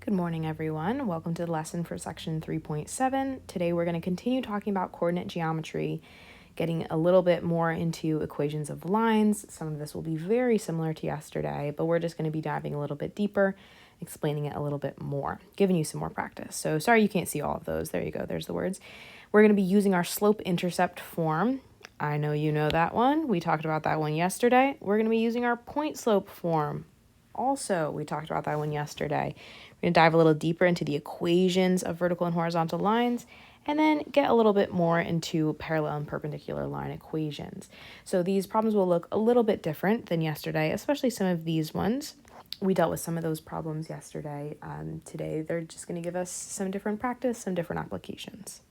Good morning, everyone. Welcome to the lesson for section 3.7. Today we're going to continue talking about coordinate geometry, getting a little bit more into equations of lines. Some of this will be very similar to yesterday, but we're just going to be diving a little bit deeper, explaining it a little bit more, giving you some more practice. So sorry you can't see all of those. There you go. There's the words. We're going to be using our slope-intercept form. I know you know that one. We talked about that one yesterday. We're going to be using our point-slope form. Also, we talked about that one yesterday. We're going to dive a little deeper into the equations of vertical and horizontal lines, and then get a little bit more into parallel and perpendicular line equations. So these problems will look a little bit different than yesterday, especially some of these ones. We dealt with some of those problems yesterday. Today, they're just going to give us some different practice, some different applications.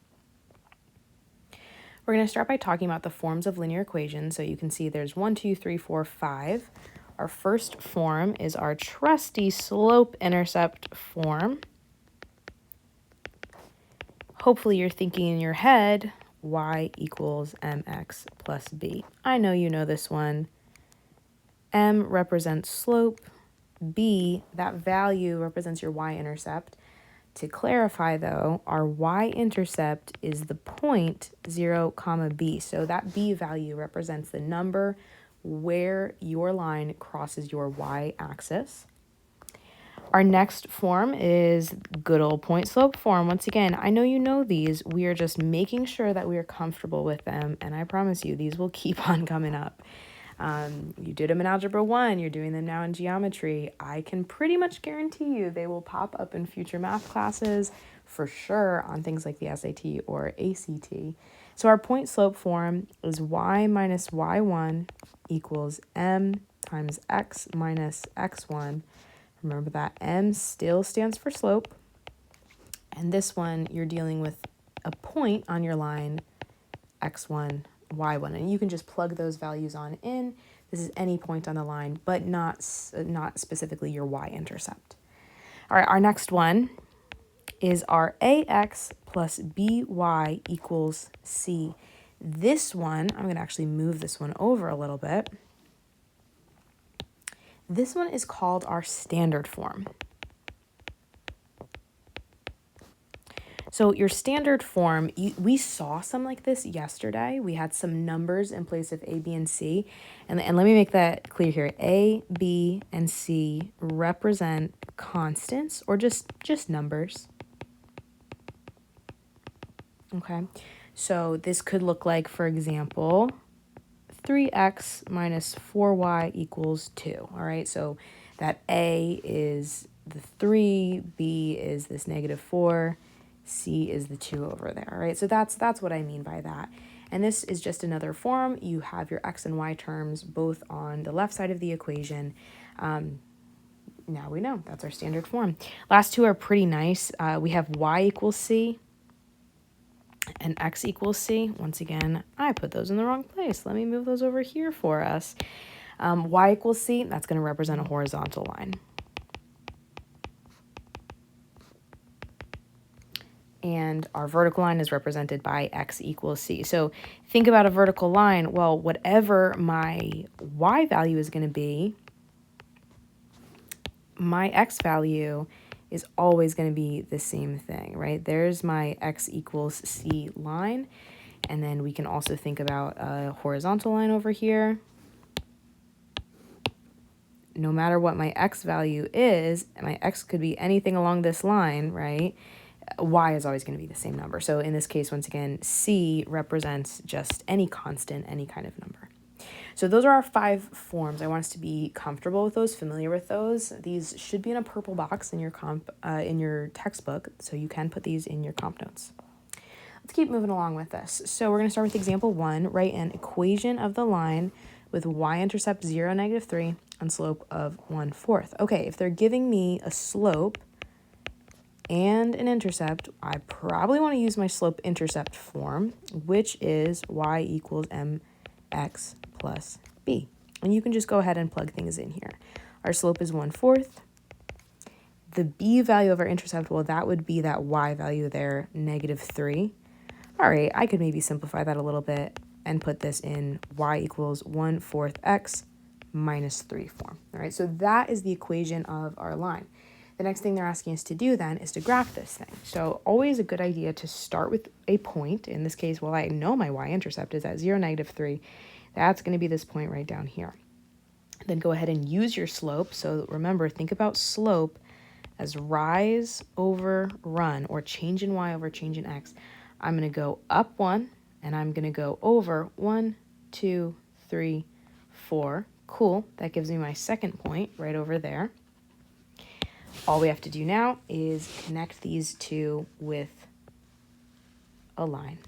We're going to start by talking about the forms of linear equations. So you can see there's 1, 2, 3, 4, 5. Our first form is our trusty slope-intercept form. Hopefully you're thinking in your head, y equals mx plus b. I know you know this one. M represents slope. B, that value represents your y-intercept. To clarify though, our y-intercept is the point 0, comma b. So that b value represents the number where your line crosses your y-axis. Our next form is good old point slope form. Once again, I know you know these. We are just making sure that we are comfortable with them, and I promise you these will keep on coming up. You did them in Algebra 1, you're doing them now in geometry. I can pretty much guarantee you they will pop up in future math classes for sure on things like the SAT or ACT. So our point slope form is y minus y1 equals m times x minus x1. Remember that m still stands for slope. And this one, you're dealing with a point on your line, x1, y1. And you can just plug those values on in. This is any point on the line, but not specifically your y-intercept. All right, our next one is our ax plus by equals c. This one, I'm going to actually move this one over a little bit. This one is called our standard form. So your standard form, we saw some like this yesterday. We had some numbers in place of A, B, and C. And let me make that clear here. A, B, and C represent constants or just numbers. Okay, so this could look like, for example, 3x minus 4y equals 2. All right, so that A is the 3, B is this negative 4, C is the 2 over there. All right, so that's what I mean by that. And this is just another form. You have your x and y terms both on the left side of the equation. Now we know that's our standard form. Last two are pretty nice. We have y equals c and x equals c. Once again, I put those in the wrong place. Let me move those over here for us. Y equals c, that's going to represent a horizontal line. And our vertical line is represented by x equals c. So think about a vertical line. Well, whatever my y value is going to be, my x value is always going to be the same thing, right? There's my x equals c line. And then we can also think about a horizontal line over here. No matter what my x value is, my x could be anything along this line, right? Y is always going to be the same number. So in this case, once again, C represents just any constant, any kind of number. So those are our 5 forms. I want us to be comfortable with those, familiar with those. These should be in a purple box in your textbook, so you can put these in your comp notes. Let's keep moving along with this. So we're going to start with example 1. Write an equation of the line with y-intercept 0, negative 3, and slope of 1/4. Okay, if they're giving me a slope and an intercept, I probably want to use my slope-intercept form, which is y equals mx plus b. And you can just go ahead and plug things in here. Our slope is 1/4. The b value of our intercept, well, that would be that y value there, negative 3. All right, I could maybe simplify that a little bit and put this in y equals 1/4 x minus 3 form. All right, so that is the equation of our line. The next thing they're asking us to do then is to graph this thing. So always a good idea to start with a point. In this case, well, I know my y-intercept is at 0, -3. That's going to be this point right down here. Then go ahead and use your slope. So remember, think about slope as rise over run, or change in y over change in x. I'm going to go up 1, and I'm going to go over 1, 2, 3, 4. Cool. That gives me my second point right over there. All we have to do now is connect these two with a line.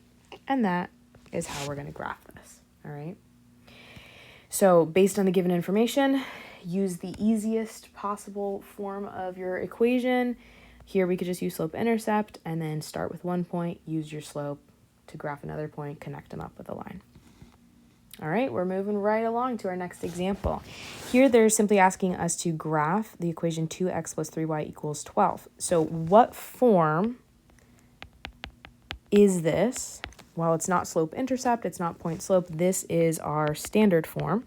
And that is how we're going to graph this. All right. So based on the given information, use the easiest possible form of your equation. Here we could just use slope-intercept and then start with one point, use your slope to graph another point, connect them up with a line. All right, we're moving right along to our next example. Here they're simply asking us to graph the equation 2x plus 3y equals 12. So what form is this? Well, it's not slope-intercept, it's not point-slope. This is our standard form.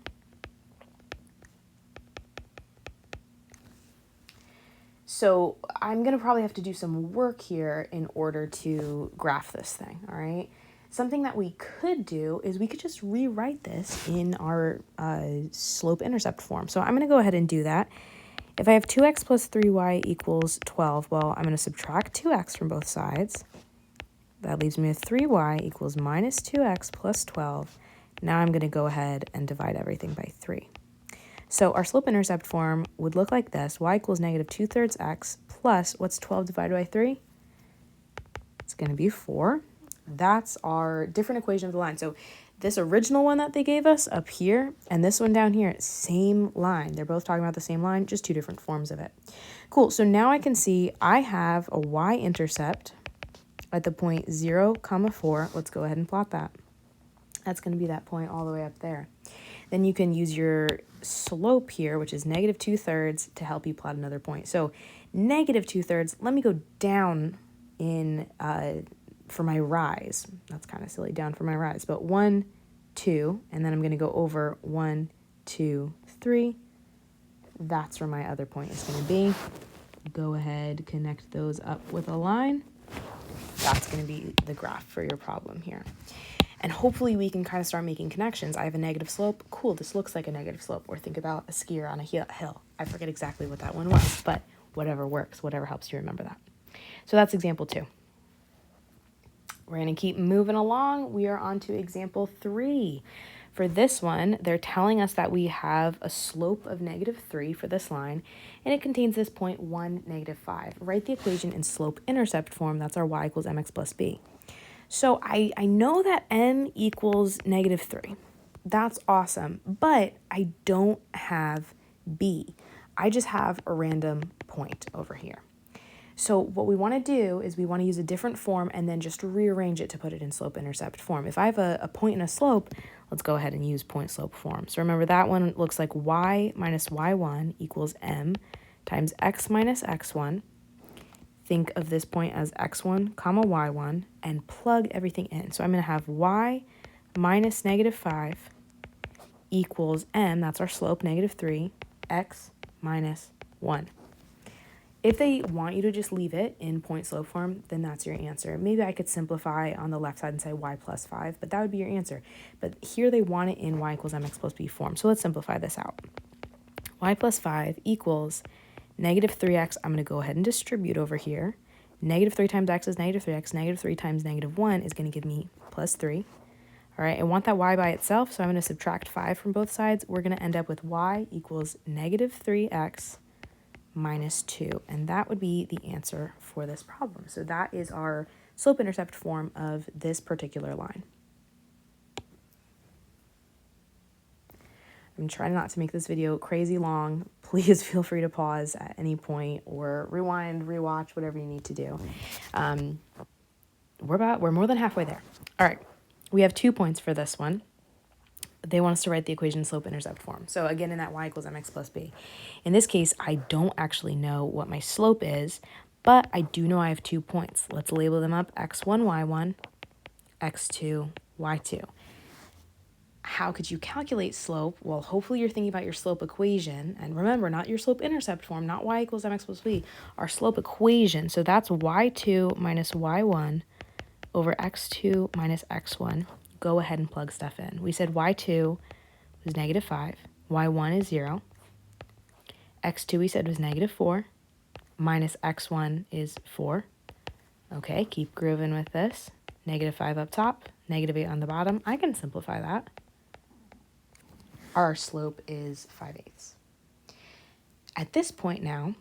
So I'm going to probably have to do some work here in order to graph this thing, all right? Something that we could do is we could just rewrite this in our slope-intercept form. So I'm going to go ahead and do that. If I have 2x plus 3y equals 12, well, I'm going to subtract 2x from both sides. That leaves me with 3y equals minus 2x plus 12. Now I'm going to go ahead and divide everything by 3. So our slope-intercept form would look like this. Y equals -2/3 x plus, what's 12 divided by 3? It's going to be 4. That's our different equation of the line. So this original one that they gave us up here and this one down here, same line. They're both talking about the same line, just two different forms of it. Cool. So now I can see I have a y-intercept at the point 0, 4. Let's go ahead and plot that. That's going to be that point all the way up there. Then you can use your slope here, which is -2/3, to help you plot another point. So -2/3, let me go down in for my rise. That's kind of silly, down for my rise. But 1, 2, and then I'm going to go over 1, 2, 3. That's where my other point is going to be. Go ahead, connect those up with a line. That's going to be the graph for your problem here. And hopefully we can kind of start making connections. I have a negative slope. Cool, this looks like a negative slope. Or think about a skier on a hill. I forget exactly what that one was, but whatever works, whatever helps you remember that. So that's example 2. We're going to keep moving along. We are on to example 3. For this one, they're telling us that we have a slope of -3 for this line, and it contains this point 1, -5. Write the equation in slope-intercept form. That's our y equals mx plus b. So I know that m equals -3. That's awesome, but I don't have b. I just have a random point over here. So what we want to do is we want to use a different form and then just rearrange it to put it in slope-intercept form. If I have a point and a slope, let's go ahead and use point-slope form. So remember that one looks like y minus y1 equals m times x minus x1. Think of this point as x1 comma y1 and plug everything in. So I'm going to have y minus -5 equals m, that's our slope, -3, x minus 1. If they want you to just leave it in point slope form, then that's your answer. Maybe I could simplify on the left side and say y plus 5, but that would be your answer. But here they want it in y equals mx plus b form. So let's simplify this out. Y plus 5 equals -3x. I'm going to go ahead and distribute over here. -3 times x is -3x. -3 times -1 is going to give me plus 3. All right, I want that y by itself, so I'm going to subtract 5 from both sides. We're going to end up with y equals -3x minus 2, and that would be the answer for this problem. So that is our slope-intercept form of this particular line. I'm trying not to make this video crazy long. Please feel free to pause at any point or rewind, rewatch, whatever you need to do. We're more than halfway there. All right, we have 2 points for this one. They want us to write the equation slope-intercept form. So again, in that y equals mx plus b. In this case, I don't actually know what my slope is, but I do know I have 2 points. Let's label them up, x1, y1, x2, y2. how could you calculate slope? Well, hopefully you're thinking about your slope equation. And remember, not your slope-intercept form, not y equals mx plus b, our slope equation. So that's y2 minus y1 over x2 minus x1. Go ahead and plug stuff in. We said y2 was negative 5, y1 is 0, x2 we said was negative 4, minus x1 is 4. Okay, keep grooving with this. Negative 5 up top, negative 8 on the bottom. I can simplify that. Our slope is 5/8. At this point now,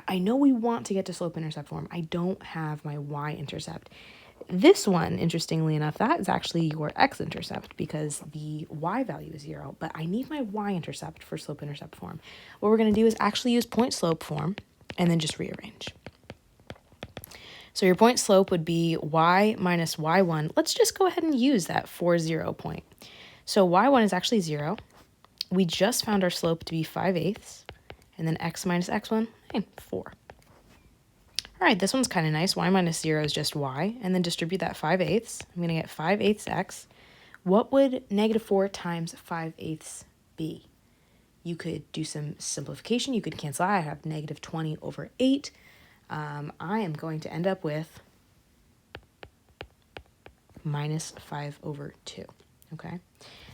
I know we want to get to slope-intercept form. I don't have my y-intercept. This one, interestingly enough, that is actually your x-intercept because the y value is 0, but I need my y-intercept for slope-intercept form. What we're going to do is actually use point-slope form and then just rearrange. So your point slope would be y minus y1. Let's just go ahead and use that 4, 0 point. So y1 is actually 0. We just found our slope to be 5/8. And then x minus x1, 4. All right, this one's kind of nice. Y minus 0 is just y. And then distribute that 5/8. I'm going to get 5/8 x. What would negative 4 times 5/8 be? You could do some simplification. You could cancel out. I have negative 20 over 8. I am going to end up with minus 5 over 2, okay?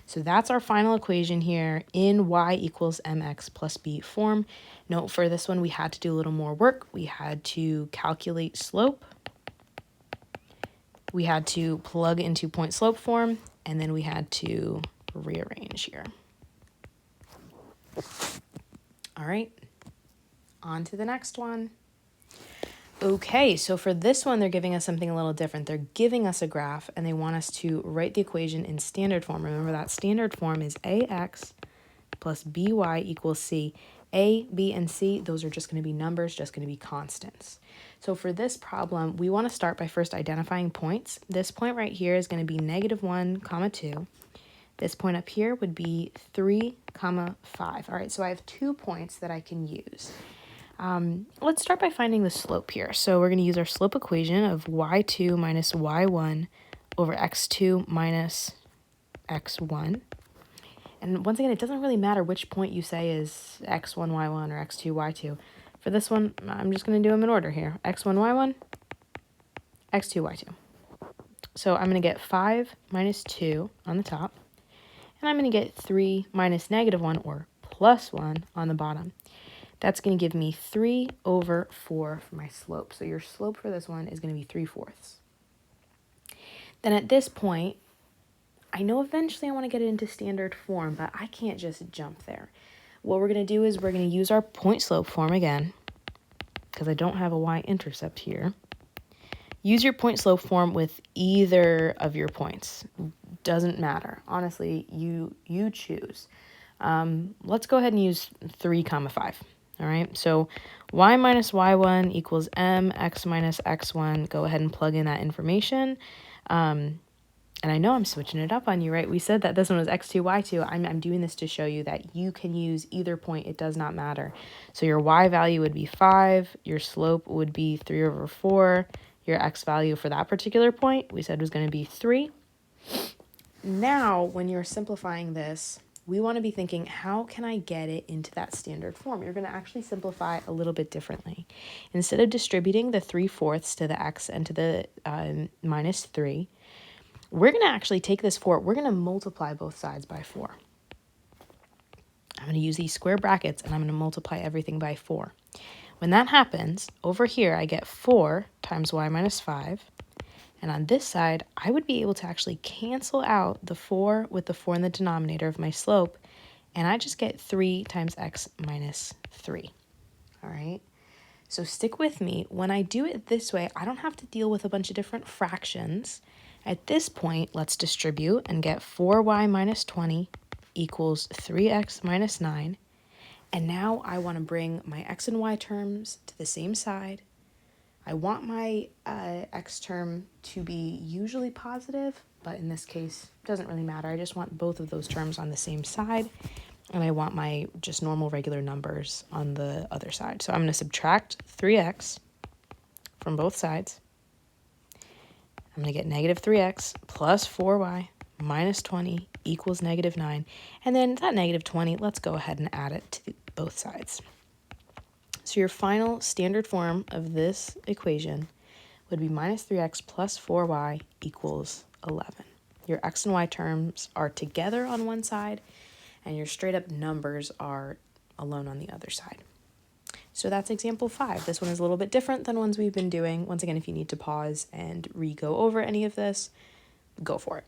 So that's our final equation here in y equals mx plus b form. Note for this one, we had to do a little more work. We had to calculate slope. We had to plug into point slope form, and then we had to rearrange here. All right, on to the next one. Okay, so for this one, they're giving us something a little different. They're giving us a graph, and they want us to write the equation in standard form. Remember that standard form is ax plus by equals c. A, b, and c, those are just going to be numbers, just going to be constants. So for this problem, we want to start by first identifying points. This point right here is going to be negative 1, comma 2. This point up here would be 3, comma 5. All right, so I have 2 points that I can use. Let's start by finding the slope here. So we're going to use our slope equation of y2 minus y1 over x2 minus x1. And once again, it doesn't really matter which point you say is x1, y1 or x2, y2. For this one, I'm just going to do them in order here. x1, y1, x2, y2. So I'm going to get 5 minus 2 on the top. And I'm going to get 3 minus negative 1 or plus 1 on the bottom. That's going to give me 3 over 4 for my slope. So your slope for this one is going to be 3/4. Then at this point, I know eventually I want to get it into standard form, but I can't just jump there. What we're going to do is we're going to use our point slope form again, because I don't have a y-intercept here. Use your point slope form with either of your points. Doesn't matter. Honestly, you choose. Let's go ahead and use 3, comma 5. All right, so y minus y1 equals mx minus x1. Go ahead and plug in that information. And I know I'm switching it up on you, right? We said that this one was x2, y2. I'm doing this to show you that you can use either point. It does not matter. So your y value would be 5. Your slope would be 3 over 4. Your x value for that particular point, we said was going to be 3. Now, when you're simplifying this, we want to be thinking, how can I get it into that standard form? You're going to actually simplify a little bit differently. Instead of distributing the 3/4 to the x and to the minus 3, we're going to actually take this 4. We're going to multiply both sides by 4. I'm going to use these square brackets, and I'm going to multiply everything by 4. When that happens, over here, I get 4 times y minus 5. And on this side, I would be able to actually cancel out the 4 with the 4 in the denominator of my slope, and I just get 3 times x minus 3. All right? So stick with me. When I do it this way, I don't have to deal with a bunch of different fractions. At this point, let's distribute and get 4y minus 20 equals 3x minus 9. And now I want to bring my x and y terms to the same side. I want my x term to be usually positive, but in this case, it doesn't really matter. I just want both of those terms on the same side, and I want my just normal regular numbers on the other side. So I'm going to subtract 3x from both sides. I'm going to get negative 3x plus 4y minus 20 equals negative 9. And then that negative 20, let's go ahead and add it to both sides. So your final standard form of this equation would be minus 3x plus 4y equals 11. Your x and y terms are together on one side, and your straight up numbers are alone on the other side. So that's example 5. This one is a little bit different than ones we've been doing. Once again, if you need to pause and re-go over any of this, go for it.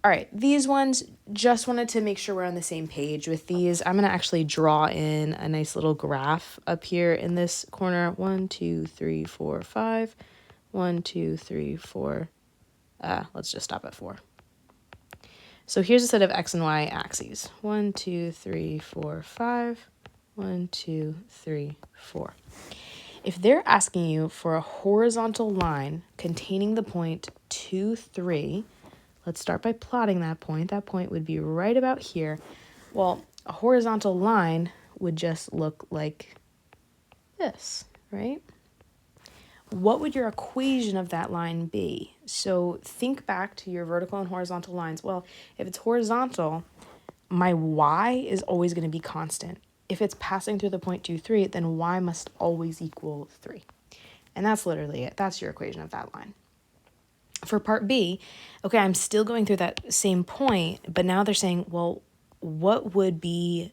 All right, these ones, just wanted to make sure we're on the same page with these. I'm going to actually draw in a nice little graph up here in this corner. 1, 2, 3, 4, 5. 1, 2, 3, 4. Let's just stop at 4. So here's a set of x and y axes. 1, 2, 3, 4, 5. 1, 2, 3, 4. If they're asking you for a horizontal line containing the point 2, 3, let's start by plotting that point. That point would be right about here. Well, a horizontal line would just look like this, right? What would your equation of that line be? So think back to your vertical and horizontal lines. Well, if it's horizontal, my y is always going to be constant. If it's passing through the point 2, 3, then y must always equal 3. And that's literally it. That's your equation of that line. For part B, okay, I'm still going through that same point, but now they're saying, well, what would be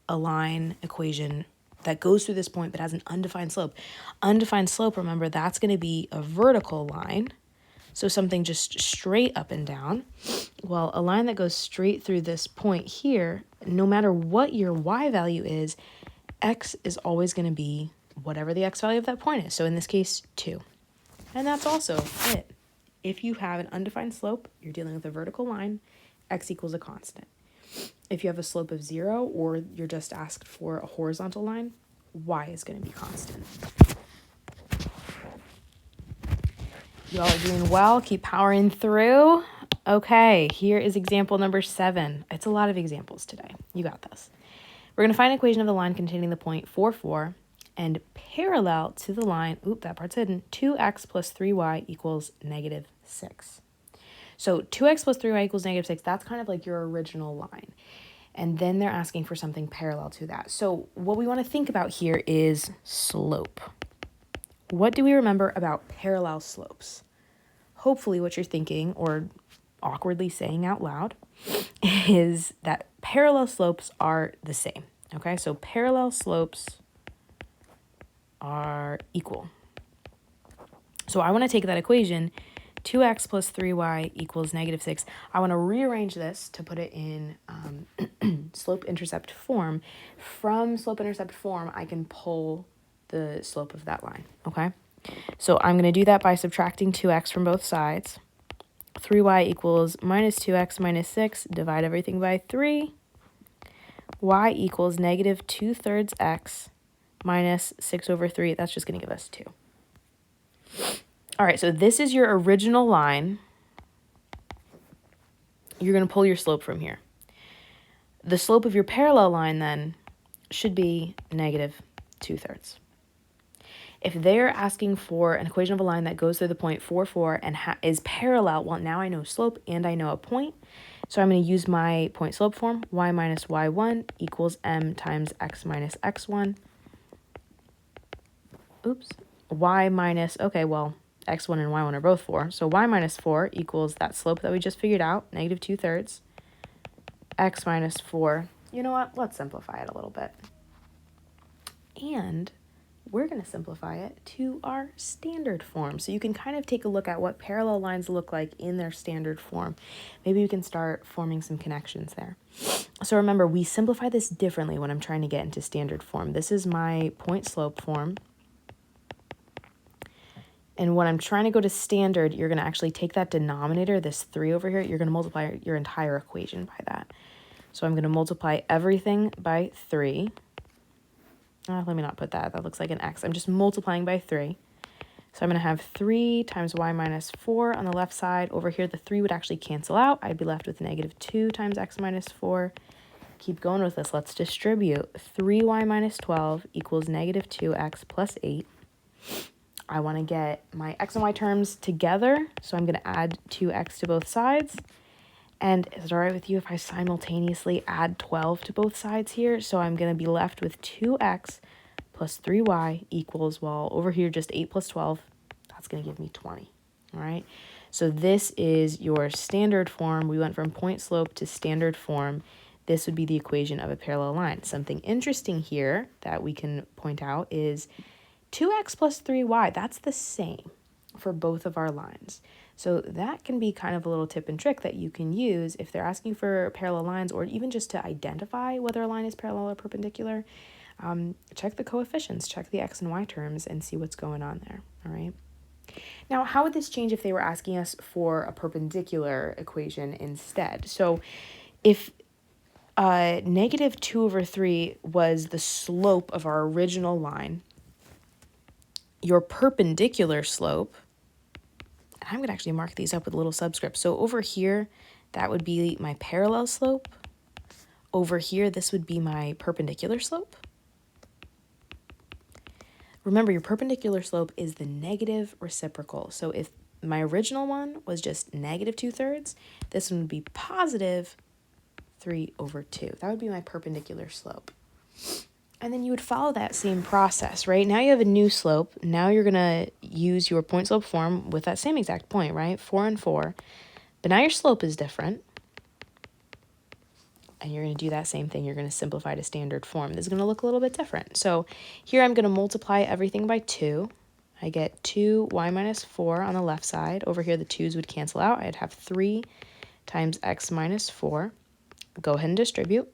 a line equation that goes through this point but has an undefined slope? Undefined slope, remember, that's going to be a vertical line, so something just straight up and down. Well, a line that goes straight through this point here, no matter what your y value is, x is always going to be whatever the x value of that point is. So in this case, 2. And that's also it. If you have an undefined slope, you're dealing with a vertical line, x equals a constant. If you have a slope of 0 or you're just asked for a horizontal line, y is going to be constant. You all are doing well. Keep powering through. Okay, here is example number 7. It's a lot of examples today. You got this. We're going to find an equation of the line containing the point 4, 4, and parallel to the line, that part's hidden, 2x plus 3y equals negative 6. So 2x plus 3y equals negative 6, that's kind of like your original line. And then they're asking for something parallel to that. So what we want to think about here is slope. What do we remember about parallel slopes? Hopefully what you're thinking, or awkwardly saying out loud, is that parallel slopes are the same. Okay, so parallel slopes are equal. So I want to take that equation, 2x plus 3y equals negative 6. I want to rearrange this to put it in slope-intercept form. From slope-intercept form, I can pull the slope of that line, okay? So I'm going to do that by subtracting 2x from both sides. 3y equals minus 2x minus 6. Divide everything by 3. Y equals negative 2/3 x minus 6 over 3. That's just going to give us 2. All right, so this is your original line. You're going to pull your slope from here. The slope of your parallel line then should be negative 2/3. If they're asking for an equation of a line that goes through the point 4, 4 and is parallel, well, now I know slope and I know a point. So I'm going to use my point slope form. Y minus y1 equals m times x minus x1. Y minus, okay, well, x1 and y1 are both 4. So y minus 4 equals that slope that we just figured out, negative 2/3. X minus 4. You know what? Let's simplify it a little bit. And we're going to simplify it to our standard form. So you can kind of take a look at what parallel lines look like in their standard form. Maybe you can start forming some connections there. So remember, we simplify this differently when I'm trying to get into standard form. This is my point slope form. And when I'm trying to go to standard, you're going to actually take that denominator, this 3 over here, you're going to multiply your entire equation by that. So I'm going to multiply everything by 3. Let me not put that. That looks like an x. I'm just multiplying by 3. So I'm going to have 3 times y minus 4 on the left side. Over here, the 3 would actually cancel out. I'd be left with negative 2 times x minus 4. Keep going with this. Let's distribute. 3y minus 12 equals negative 2x plus 8. I want to get my x and y terms together, so I'm going to add 2x to both sides. And is it all right with you if I simultaneously add 12 to both sides here? So I'm going to be left with 2x plus 3y equals, well, over here just 8 plus 12. That's going to give me 20. All right. So this is your standard form. We went from point slope to standard form. This would be the equation of a parallel line. Something interesting here that we can point out is 2x plus 3y. That's the same for both of our lines. So that can be kind of a little tip and trick that you can use if they're asking for parallel lines, or even just to identify whether a line is parallel or perpendicular. Check the coefficients, check the x and y terms, and see what's going on there. All right. Now, how would this change if they were asking us for a perpendicular equation instead? So if negative 2/3 was the slope of our original line, your perpendicular slope, and I'm going to actually mark these up with a little subscript. So over here, that would be my parallel slope. Over here, this would be my perpendicular slope. Remember, your perpendicular slope is the negative reciprocal. So if my original one was just negative 2/3, this one would be positive 3/2. That would be my perpendicular slope. And then you would follow that same process, right? Now you have a new slope. Now you're going to use your point slope form with that same exact point, right? 4 and 4. But now your slope is different. And you're going to do that same thing. You're going to simplify to standard form. This is going to look a little bit different. So here I'm going to multiply everything by 2. I get 2y minus 4 on the left side. Over here, the 2's would cancel out. I'd have 3 times x minus 4. Go ahead and distribute.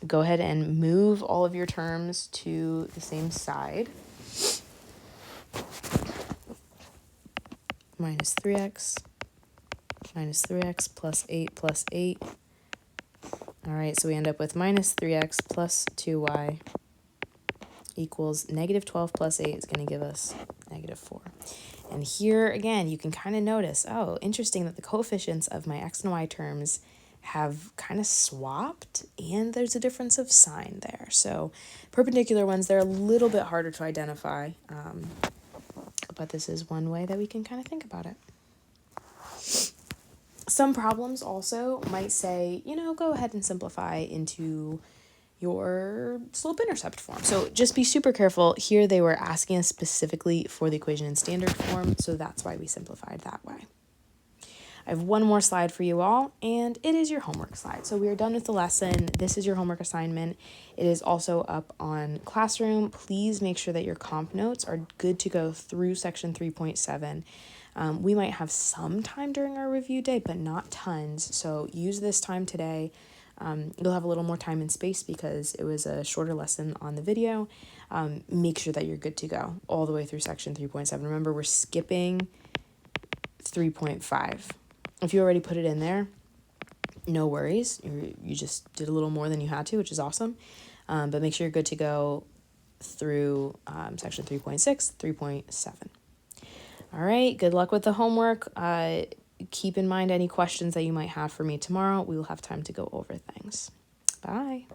Go ahead and move all of your terms to the same side. Minus 3x. Minus 3x plus 8 plus 8. All right, so we end up with minus 3x plus 2y equals negative 12 plus 8 is going to give us negative 4. And here, again, you can kind of notice, oh, interesting that the coefficients of my x and y terms have kind of swapped, and there's a difference of sign there. So perpendicular ones, they're a little bit harder to identify, but this is one way that we can kind of think about it. Some problems also might say, go ahead and simplify into your slope-intercept form. So just be super careful. Here they were asking us specifically for the equation in standard form, so that's why we simplified that way. I have one more slide for you all, and it is your homework slide. So we are done with the lesson. This is your homework assignment. It is also up on Classroom. Please make sure that your comp notes are good to go through section 3.7. We might have some time during our review day, but not tons. So use this time today. You'll have a little more time and space because it was a shorter lesson on the video. Make sure that you're good to go all the way through section 3.7. Remember, we're skipping 3.5. If you already put it in there, no worries. You just did a little more than you had to, which is awesome. But make sure you're good to go through section 3.6, 3.7. All right, good luck with the homework. Keep in mind any questions that you might have for me tomorrow. We will have time to go over things. Bye.